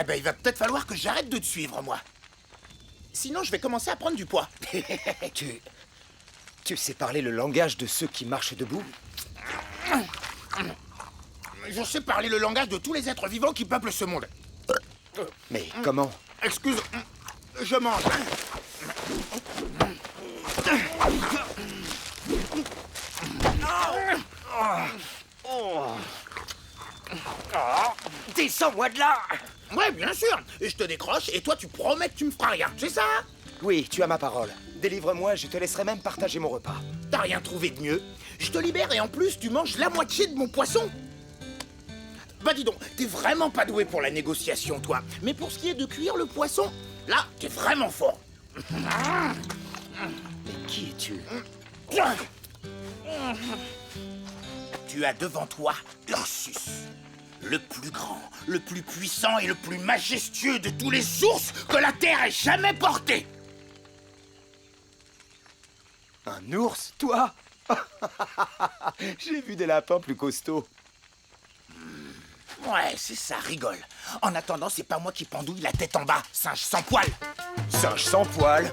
Eh ben, il va peut-être falloir que j'arrête de te suivre, moi. Sinon, je vais commencer à prendre du poids. Tu sais parler le langage de ceux qui marchent debout? Je sais parler le langage de tous les êtres vivants qui peuplent ce monde. Mais comment? Excuse, je mange. Descends-moi de là! Ouais, bien sûr. Je te décroche et toi, tu promets que tu me feras rien, c'est ça? Oui, tu as ma parole. Délivre-moi, je te laisserai même partager mon repas. T'as rien trouvé de mieux? Je te libère et en plus, tu manges la moitié de mon poisson. Bah dis donc, t'es vraiment pas doué pour la négociation, toi. Mais pour ce qui est de cuire le poisson, là, t'es vraiment fort. Mais qui es-tu? Tu as devant toi Ursus, le plus grand, le plus puissant et le plus majestueux de tous les ours que la Terre ait jamais porté. Un ours, toi? J'ai vu des lapins plus costauds. Ouais, c'est ça, rigole. En attendant, c'est pas moi qui pendouille la tête en bas, singe sans poil. Singe sans poil?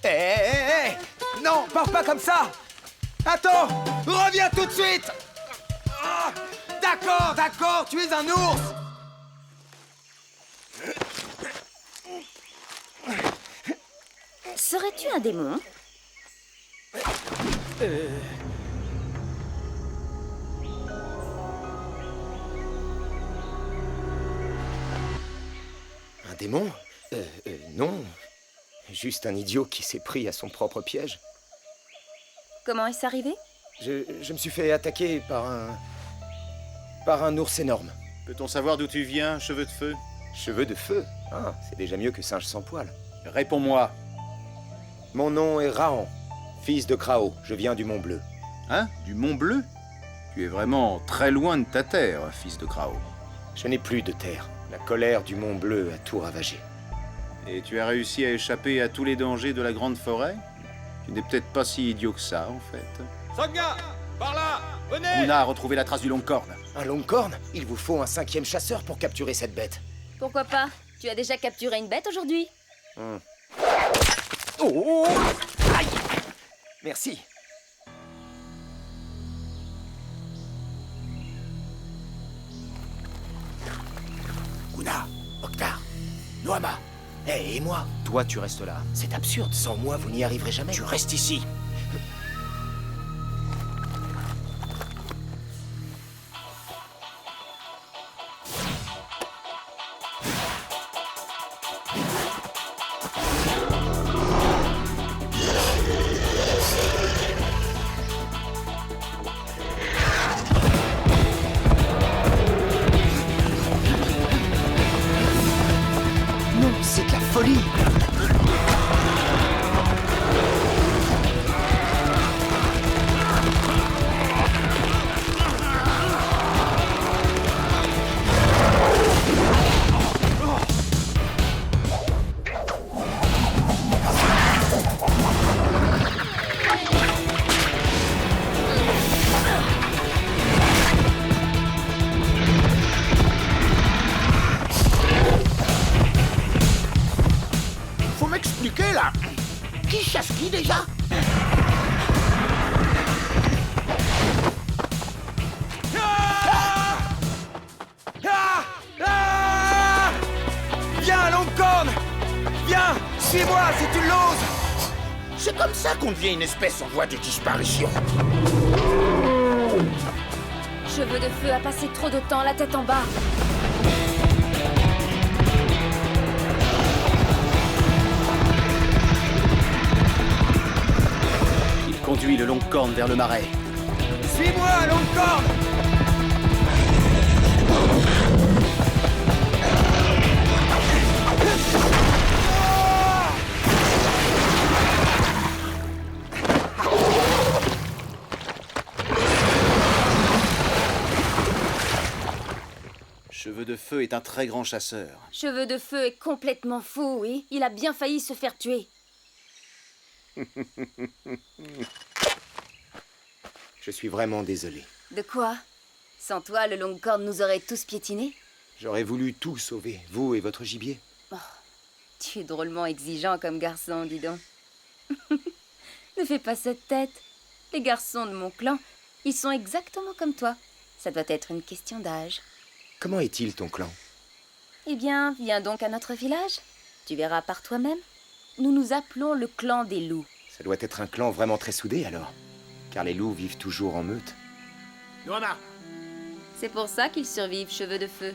Hé! Non, pars pas comme ça! Attends! Reviens tout de suite! Ah, d'accord, tu es un ours! Serais-tu un démon? Un démon? Non. Juste un idiot qui s'est pris à son propre piège. Comment est-ce arrivé? Je me suis fait attaquer par un ours énorme. Peut-on savoir d'où tu viens, cheveux de feu? Cheveux de feu? Ah, c'est déjà mieux que singe sans poil. Réponds-moi. Mon nom est Rahan, fils de Krao. Je viens du Mont Bleu. Hein? Du Mont Bleu? Tu es vraiment très loin de ta terre, fils de Krao. Je n'ai plus de terre. La colère du Mont Bleu a tout ravagé. Et tu as réussi à échapper à tous les dangers de la grande forêt? Tu n'es peut-être pas si idiot que ça, en fait. Sangha! Par là! Venez! Luna a retrouvé la trace du Longcorn. Un Longcorn? Il vous faut un 5e chasseur pour capturer cette bête. Pourquoi pas? Tu as déjà capturé une bête aujourd'hui? Oh! Aïe! Merci. Kuna, Oktar, Noama, et moi? Toi, tu restes là. C'est absurde. Sans moi, vous n'y arriverez jamais. Tu restes ici. Non, c'est de la folie. Faut m'expliquer, là. Qui chasse qui, déjà? Ah! Viens, Longcorn! Viens! Suis-moi si tu l'oses! C'est comme ça qu'on devient une espèce en voie de disparition. Cheveux de feu a passé trop de temps la tête en bas. Il conduit le Longcorn vers le marais. Suis-moi, Longcorn! Cheveux de feu est un très grand chasseur. Cheveux de feu est complètement fou, oui. Il a bien failli se faire tuer. Je suis vraiment désolé. De quoi? Sans toi, le Longcorn nous aurait tous piétinés? J'aurais voulu tout sauver, vous et votre gibier. Tu es drôlement exigeant comme garçon, dis donc. Ne fais pas cette tête. Les garçons de mon clan, ils sont exactement comme toi. Ça doit être une question d'âge. Comment est-il ton clan? Eh bien, viens donc à notre village. Tu verras par toi-même. Nous nous appelons le clan des loups. Ça doit être un clan vraiment très soudé alors. Car les loups vivent toujours en meute. Noama, C'est pour ça qu'ils survivent, cheveux de feu.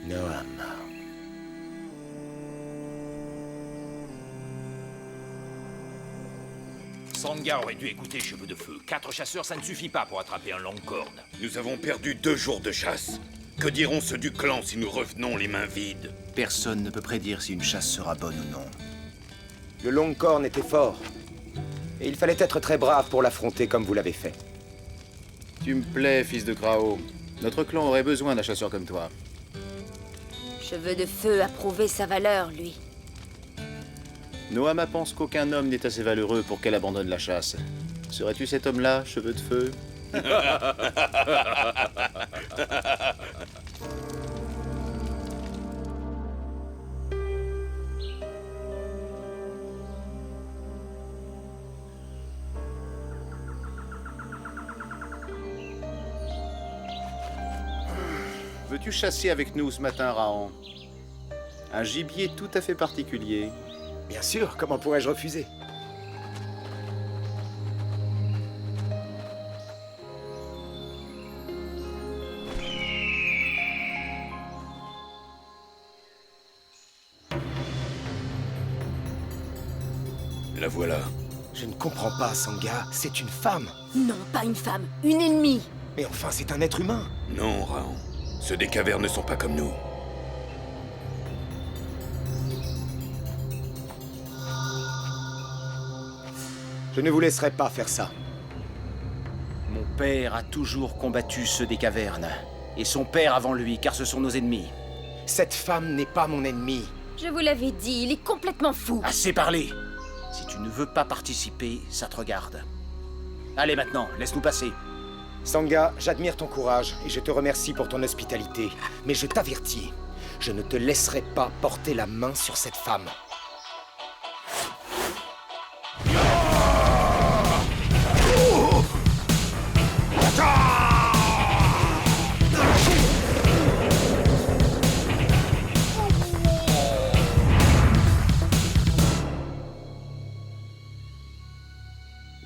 Noama. Sangha aurait dû écouter Cheveux de Feu. 4 chasseurs, ça ne suffit pas pour attraper un longue-corne. Nous avons perdu 2 jours de chasse. Que diront ceux du clan si nous revenons les mains vides? Personne ne peut prédire si une chasse sera bonne ou non. Le Longcorn était fort. Et il fallait être très brave pour l'affronter comme vous l'avez fait. Tu me plais, fils de Krao. Notre clan aurait besoin d'un chasseur comme toi. Cheveux de feu a prouvé sa valeur, lui. Noama pense qu'aucun homme n'est assez valeureux pour qu'elle abandonne la chasse. Serais-tu cet homme-là, cheveux de feu? Veux-tu chasser avec nous ce matin, Rahan? Un gibier tout à fait particulier. Bien sûr, comment pourrais-je refuser? La voilà. Je ne comprends pas, Sangha. C'est une femme. Non, pas une femme, une ennemie. Mais enfin, c'est un être humain. Non, Raon. Ceux des cavernes ne sont pas comme nous. Je ne vous laisserai pas faire ça. Mon père a toujours combattu ceux des cavernes. Et son père avant lui, car ce sont nos ennemis. Cette femme n'est pas mon ennemi. Je vous l'avais dit, il est complètement fou. Assez parlé! Si tu ne veux pas participer, ça te regarde. Allez maintenant, laisse-nous passer. Sangha, j'admire ton courage et je te remercie pour ton hospitalité. Mais je t'avertis, je ne te laisserai pas porter la main sur cette femme.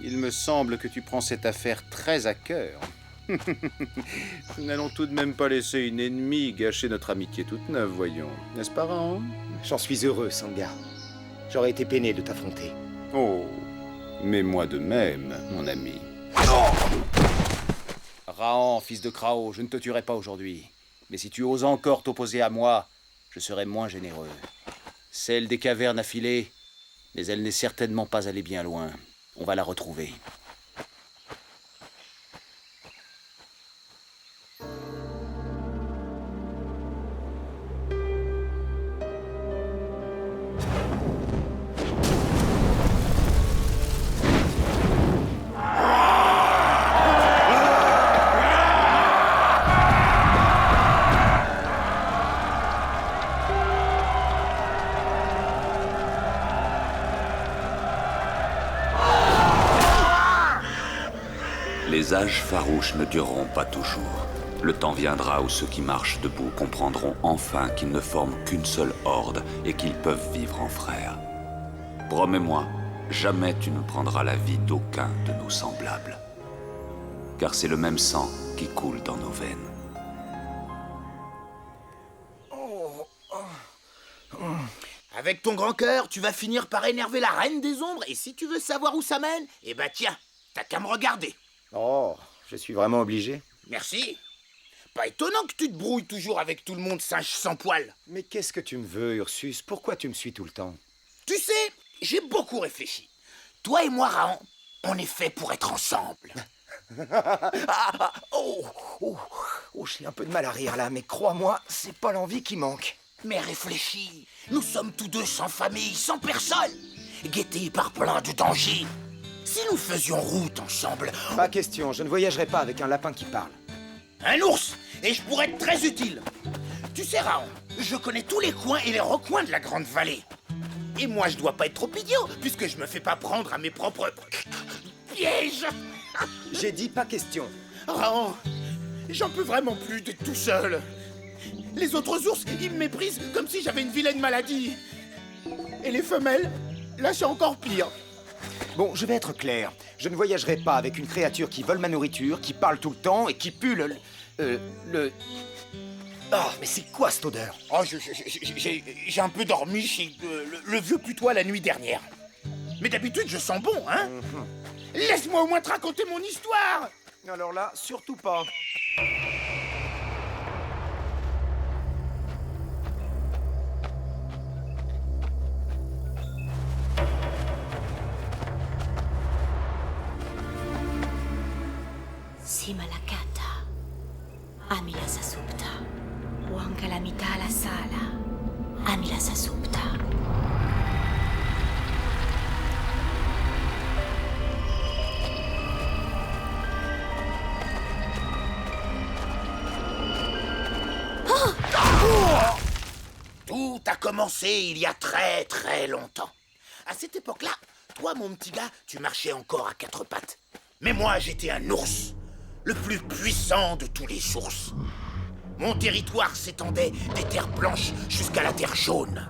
Il me semble que tu prends cette affaire très à cœur. Nous n'allons tout de même pas laisser une ennemie gâcher notre amitié toute neuve, voyons. N'est-ce pas, Rahan? J'en suis heureux, Sangha. J'aurais été peiné de t'affronter. Oh, mais moi de même, mon ami. Rahan, fils de Krao, je ne te tuerai pas aujourd'hui. Mais si tu oses encore t'opposer à moi, je serai moins généreux. Celle des cavernes a filé, mais elle n'est certainement pas allée bien loin. On va la retrouver. Les âges farouches ne dureront pas toujours. Le temps viendra où ceux qui marchent debout comprendront enfin qu'ils ne forment qu'une seule horde et qu'ils peuvent vivre en frères. Promets-moi, jamais tu ne prendras la vie d'aucun de nos semblables. Car c'est le même sang qui coule dans nos veines. avec ton grand cœur, tu vas finir par énerver la reine des ombres, et si tu veux savoir où ça mène, eh ben tiens, t'as qu'à me regarder. Oh, je suis vraiment obligé. Merci. Pas étonnant que tu te brouilles toujours avec tout le monde, singe sans poil. Mais qu'est-ce que tu me veux, Ursus? Pourquoi tu me suis tout le temps? Tu sais, j'ai beaucoup réfléchi. Toi et moi, Rahan, on est fait pour être ensemble. J'ai un peu de mal à rire là, mais crois-moi, c'est pas l'envie qui manque. Mais réfléchis, nous sommes tous deux sans famille, sans personne, guettés par plein de dangers. Si nous faisions route ensemble... Pas question, je ne voyagerai pas avec un lapin qui parle. Un ours! Et je pourrais être très utile. Tu sais, Raon, je connais tous les coins et les recoins de la Grande Vallée. Et moi, je dois pas être trop idiot, puisque je me fais pas prendre à mes propres pièges. J'ai dit pas question. Raon, j'en peux vraiment plus d'être tout seul. Les autres ours, ils me méprisent comme si j'avais une vilaine maladie. Et les femelles, là, c'est encore pire. Bon, je vais être clair. Je ne voyagerai pas avec une créature qui vole ma nourriture, qui parle tout le temps et qui pue le... Ah, mais c'est quoi cette odeur? Oh, j'ai un peu dormi chez le vieux putois la nuit dernière. Mais d'habitude, je sens bon, hein? Laisse-moi au moins te raconter mon histoire! Alors là, surtout pas. Simalakata, Amila Sasupta, Wankalamita la Sala, Amila Sasupta. Tout a commencé il y a très très longtemps. À cette époque-là, toi, mon petit gars, tu marchais encore à quatre pattes. Mais moi, j'étais un ours, le plus puissant de tous les ours. Mon territoire s'étendait des terres blanches jusqu'à la terre jaune.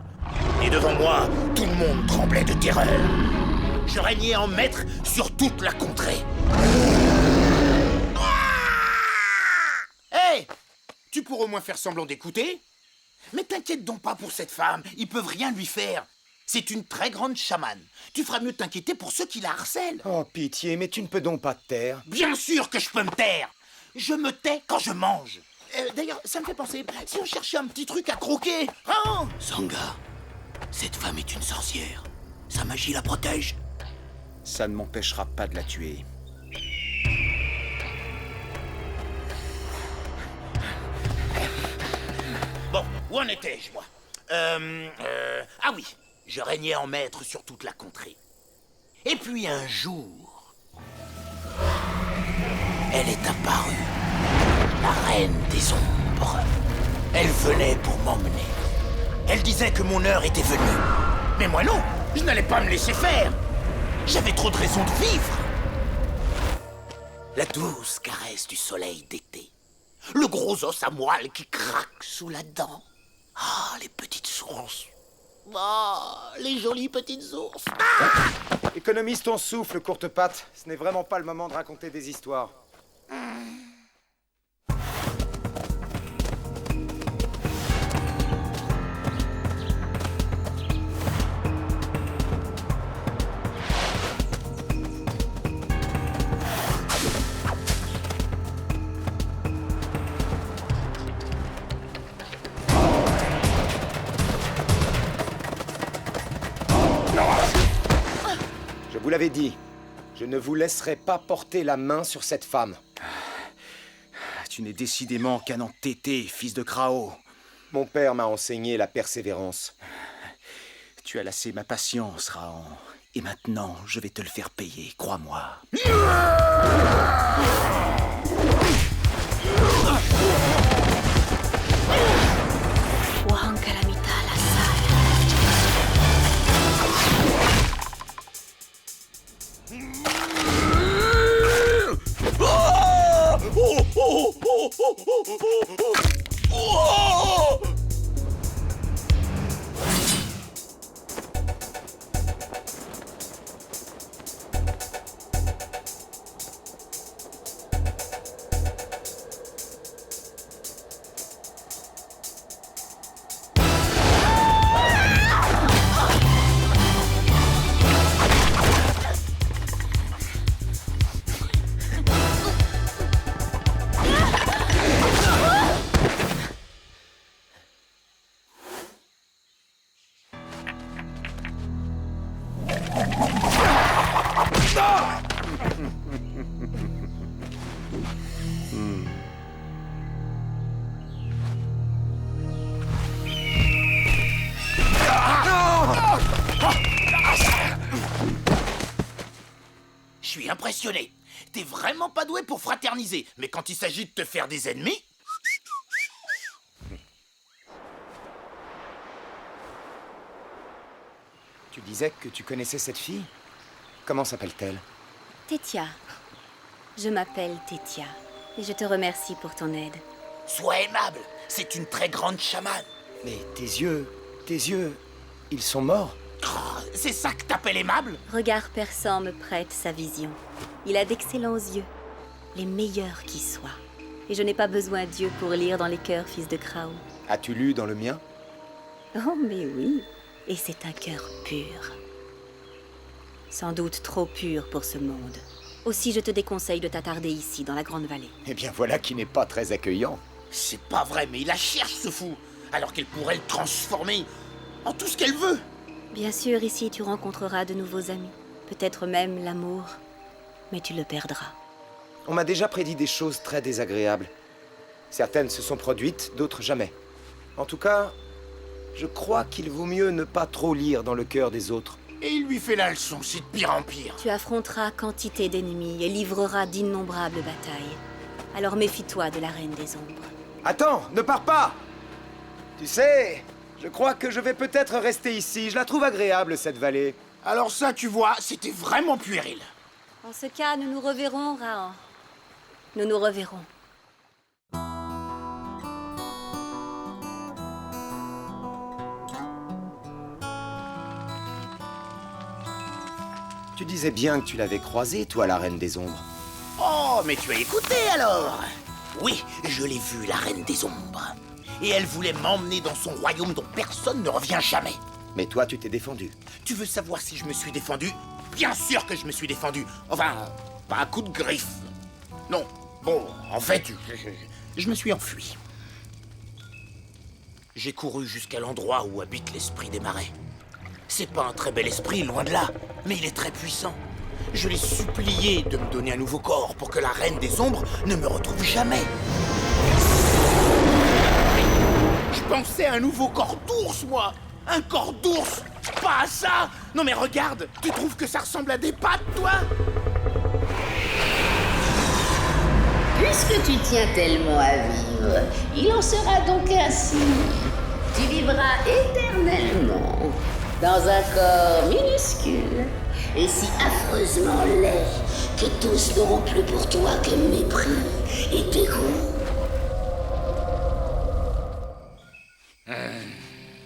Et devant moi, tout le monde tremblait de terreur. Je régnais en maître sur toute la contrée. Hé! Tu pourrais au moins faire semblant d'écouter? Mais t'inquiète donc pas pour cette femme, ils peuvent rien lui faire. C'est une très grande chamane. Tu feras mieux de t'inquiéter pour ceux qui la harcèlent. Oh, pitié, mais tu ne peux donc pas te taire. Bien sûr que je peux me taire. Je me tais quand je mange. D'ailleurs, ça me fait penser, si on cherchait un petit truc à croquer, hein? Sangha, cette femme est une sorcière. Sa magie la protège. Ça ne m'empêchera pas de la tuer. Bon, où en étais-je, moi? Ah oui, je régnais en maître sur toute la contrée. Et puis un jour, elle est apparue, la reine des ombres. Elle venait pour m'emmener. Elle disait que mon heure était venue. Mais moi non, je n'allais pas me laisser faire. J'avais trop de raisons de vivre. La douce caresse du soleil d'été. Le gros os à moelle qui craque sous la dent. Ah, les petites ours. Ah, les jolies petites ours. Ah! Économise ton souffle, courte patte. Ce n'est vraiment pas le moment de raconter des histoires. Je vous l'avais dit, je ne vous laisserai pas porter la main sur cette femme. Tu n'es décidément qu'un entêté, fils de Krao. Mon père m'a enseigné la persévérance. Tu as lassé ma patience, Raon. Et maintenant, je vais te le faire payer, crois-moi. Wankalamita la Sala. Je suis impressionné. t'es vraiment pas doué pour fraterniser. Mais quand il s'agit de te faire des ennemis... Tu disais que tu connaissais cette fille? Comment s'appelle-t-elle? Tétia. Je m'appelle Tétia. Et je te remercie pour ton aide. Sois aimable, c'est une très grande chamane. Mais tes yeux, ils sont morts? Oh, c'est ça que t'appelles aimable? Regard perçant me prête sa vision. Il a d'excellents yeux, les meilleurs qui soient. Et je n'ai pas besoin d'yeux pour lire dans les cœurs, fils de Krao. As-tu lu dans le mien? Oh, mais oui. Et c'est un cœur pur. Sans doute trop pur pour ce monde. Aussi, je te déconseille de t'attarder ici, dans la Grande Vallée. Eh bien voilà qui n'est pas très accueillant. C'est pas vrai, mais il la cherche, ce fou. Alors qu'elle pourrait le transformer en tout ce qu'elle veut. Bien sûr, ici, tu rencontreras de nouveaux amis. Peut-être même l'amour. Mais tu le perdras. On m'a déjà prédit des choses très désagréables. Certaines se sont produites, d'autres jamais. En tout cas, je crois qu'il vaut mieux ne pas trop lire dans le cœur des autres. Et il lui fait la leçon, c'est de pire en pire. Tu affronteras quantité d'ennemis et livreras d'innombrables batailles. Alors méfie-toi de la Reine des Ombres. Attends, ne pars pas! Tu sais, je crois que je vais peut-être rester ici. Je la trouve agréable, cette vallée. Alors ça, tu vois, c'était vraiment puéril. En ce cas, nous nous reverrons, Rahan. Nous nous reverrons. Tu disais bien que tu l'avais croisée, toi, la Reine des Ombres. Oh, mais tu as écouté alors? Oui, je l'ai vue, la Reine des Ombres. Et elle voulait m'emmener dans son royaume dont personne ne revient jamais. Mais toi, tu t'es défendu. Tu veux savoir si je me suis défendu? Bien sûr que je me suis défendu. Enfin, pas à coup de griffe. Non, bon, en fait, je me suis enfui. J'ai couru jusqu'à l'endroit où habite l'esprit des marais. C'est pas un très bel esprit, loin de là, mais il est très puissant. Je l'ai supplié de me donner un nouveau corps pour que la Reine des Ombres ne me retrouve jamais. Je pensais à un nouveau corps d'ours, moi. Un corps d'ours, pas à ça. Non mais regarde, tu trouves que ça ressemble à des pattes, toi? Puisque tu tiens tellement à vivre, il en sera donc ainsi. Tu vivras éternellement dans un corps minuscule et si affreusement laid que tous n'auront plus pour toi que mépris et dégoût.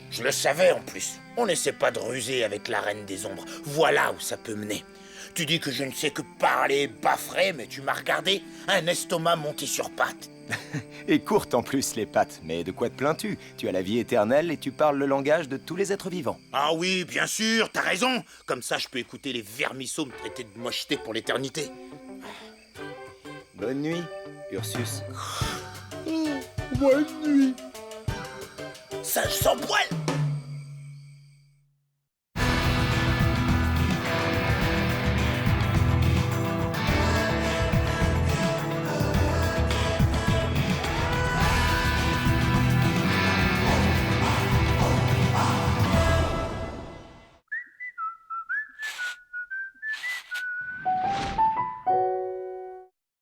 Je le savais en plus. On n'essaie pas de ruser avec la Reine des Ombres. Voilà où ça peut mener. Tu dis que je ne sais que parler baffrer, mais tu m'as regardé, un estomac monté sur pattes. Et courtes en plus, les pattes. Mais de quoi te plains-tu? Tu as la vie éternelle et tu parles le langage de tous les êtres vivants. Ah oui, bien sûr, t'as raison. Comme ça, je peux écouter les vermisseaux me traiter de mocheté pour l'éternité. Bonne nuit, Ursus. Bonne nuit. Singe sans poil.